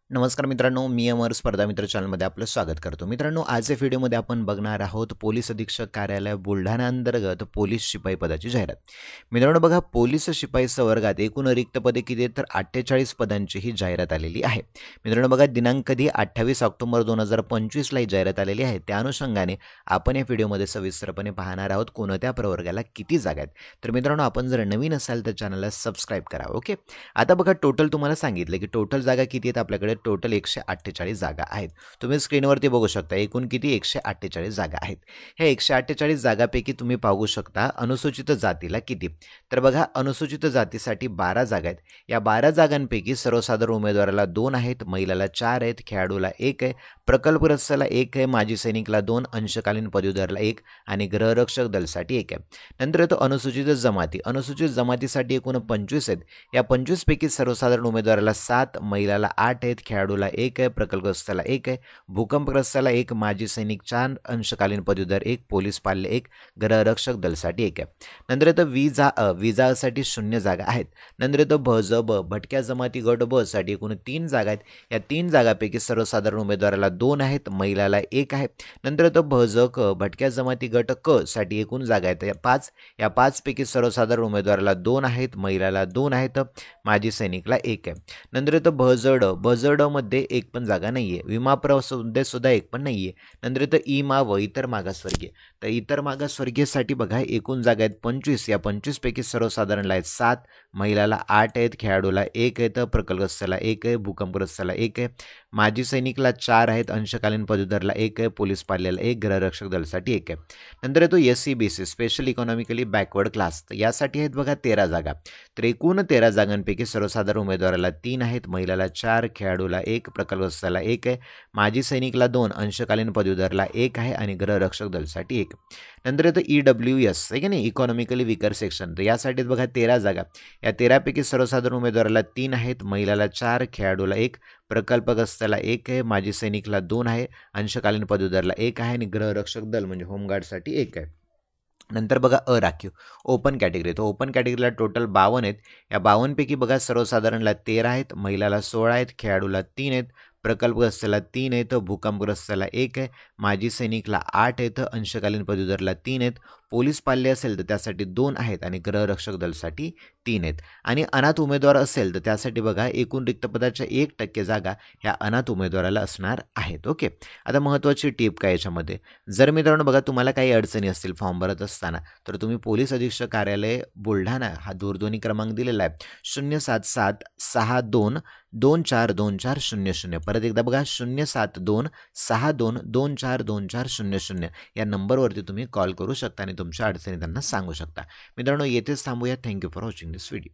नमस्कार मित्रांनो, मी अमर स्पर्धा मित्र चॅनलमध्ये आपलं स्वागत करतो. मित्रांनो, आजच्या व्हिडिओमध्ये आपण बघणार आहोत पोलीस अधीक्षक कार्यालय बुलढाणा अंतर्गत पोलीस शिपाई पदाची जाहिरात. मित्रांनो बघा, पोलीस शिपाई संवर्गात एकूण रिक्त पदे किती आहेत तर 48 पदांची ही जाहिरात आलेली आहे. मित्रांनो बघा, दिनांक कधी 28 ऑक्टोबर 2025 ला ही जाहिरात आलेली आहे. त्या अनुषंगाने आपण या व्हिडिओमध्ये सविस्तरपणे पाहणार आहोत कोणत्या प्रवर्गाला किती जागा आहेत. तर मित्रांनो, आपण जर नवीन असाल तर चॅनलला सबस्क्राईब करा. ओके, आता बघा, टोटल तुम्हाला सांगितलं की टोटल जागा किती आहेत आपल्याकडे. टोटल 148 जागा आहेत. तुम्ही स्क्रीनवरती बघू शकता एकूण किती 148 जागा आहेत. ह्या 148 जागापैकी तुम्ही पाहू शकता अनुसूचित जातीला किती. तर बघा, अनुसूचित जातीसाठी 12 जागा आहेत. या 12 जागांपैकी सर्वसाधारण उमेदवाराला 2 आहेत, महिलाला 4 आहेत, खेळाडूला 1 आहे, प्रकल्पग्रस्ताला 1 आहे, माजी सैनिकला 2, अंशकालीन पदवीधरला 1 आणि गृहरक्षक दलासाठी 1 आहे. नंतर येतो अनुसूचित जमाती. अनुसूचित जमातीसाठी एकूण 25 आहेत. या 25 पैकी सर्वसाधारण उमेदवाराला 7, महिलाला 8 आहेत, खेळाडूला 1 आहे, प्रकल्पग्रस्ताला 1 आहे, भूकंपग्रस्ताला 1, माजी सैनिक 4, अंशकालीन पदवीधर 1, पोलीस पाल्य 1, गृहरक्षक दलासाठी 1 आहे. नंतर येतं विजासाठी 0 जागा आहेत. नंतर येतं ब भटक्या जमाती गट ब साठी एकूण 3 जागा आहेत. या 3 जागापैकी सर्वसाधारण उमेदवाराला 2 आहेत, महिलाला 1 आहे. नंतर येतं भटक्या जमाती गट क साठी एकूण जागा आहेत 5. या 5 पैकी सर्वसाधारण उमेदवाराला 2 आहेत, महिलाला 2 आहेत, माजी सैनिकला 1 आहे. नंतर येतं बजड मध्ये एक पण जागा नाहीये. विमाप्रमध्ये सुद्धा एक पण नाहीये. नंतर येतं इतर मागासवर्गीय. तर इतर मागासवर्गीयसाठी बघा एकूण जागा आहेत 25. या 25 पैकी सर्वसाधारणला आहेत 7, महिलाला 8 आहेत, खेळाडूला 1 आहे, प्रकल्पग्रस्ताला 1 आहे, भूकंपग्रस्ताला 1 आहे, माजी सैनिकला 4 आहेत, अंशकालीन पदवीधरला 1 आहे, पोलीस पाल्याला 1, गृहरक्षक दलासाठी 1 आहे. नंतर येतो SC/BC special economically backward class. तर यासाठी आहेत बघा 13 जागा. तर एकूण 13 जागांपैकी सर्वसाधारण उमेदवाराला 3 आहेत, महिलाला 4, खेळाडूला 1, प्रकल्पग्रस्ताला 1 आहे, माजी सैनिकला 2, अंशकालीन पदवीधरला 1 आहे आणि गृहरक्षक दलासाठी 1. नंतर येतं EWS आहे की नाही, इकॉनॉमिकली विकर सेक्शन. तर यासाठी बघा 13 जागा. या 13 पैकी सर्वसाधारण उमेदवाराला 3 आहेत, महिलाला 4, खेळाडूला 1, प्रकल्पग्रस्ताला 1 आहे, माजी सैनिकला 2 आहे, अंशकालीन पदवीधरला 1 आहे आणि गृहरक्षक दल म्हणजे होमगार्डसाठी 1 आहे. नंतर बघा अराखीव ओपन कॅटेगरी. तर ओपन कॅटेगरीला टोटल 52 आहेत. या 52 पैकी बघा सर्वसाधारणला 13 आहेत, महिलाला 16 आहेत, खेळाडूला 3 आहेत, प्रकल्पग्रस्ताला 3 आहेत, भूकंपग्रस्ताला 1 आहे, माजी सैनिकला 8 आहेत, अंशकालीन पदवीधरला 3 आहेत, पोलीस पाल्य असेल तर त्यासाठी 2 आहेत आणि गृहरक्षक दलासाठी 3 आहेत. आणि अनाथ उमेदवार असेल तर त्यासाठी बघा एकूण रिक्त पदाच्या 1% जागा ह्या अनाथ उमेदवाराला असणार आहेत. ओके, आता महत्त्वाची टीप काय याच्यामध्ये, जर मित्रांनो बघा तुम्हाला काही अडचणी असतील फॉर्म भरत असताना तर तुम्ही पोलीस अधीक्षक कार्यालय बुलढाणा हा दूरध्वनी क्रमांक दिलेला आहे 07762242400. परत एकदा बघा 0726262242400 या नंबरवरती तुम्ही कॉल करू शकता आणि तुमच्या अडचणी त्यांना सांगू शकता. मित्रांनो, येथेच थांबूया. Thank you for watching this video.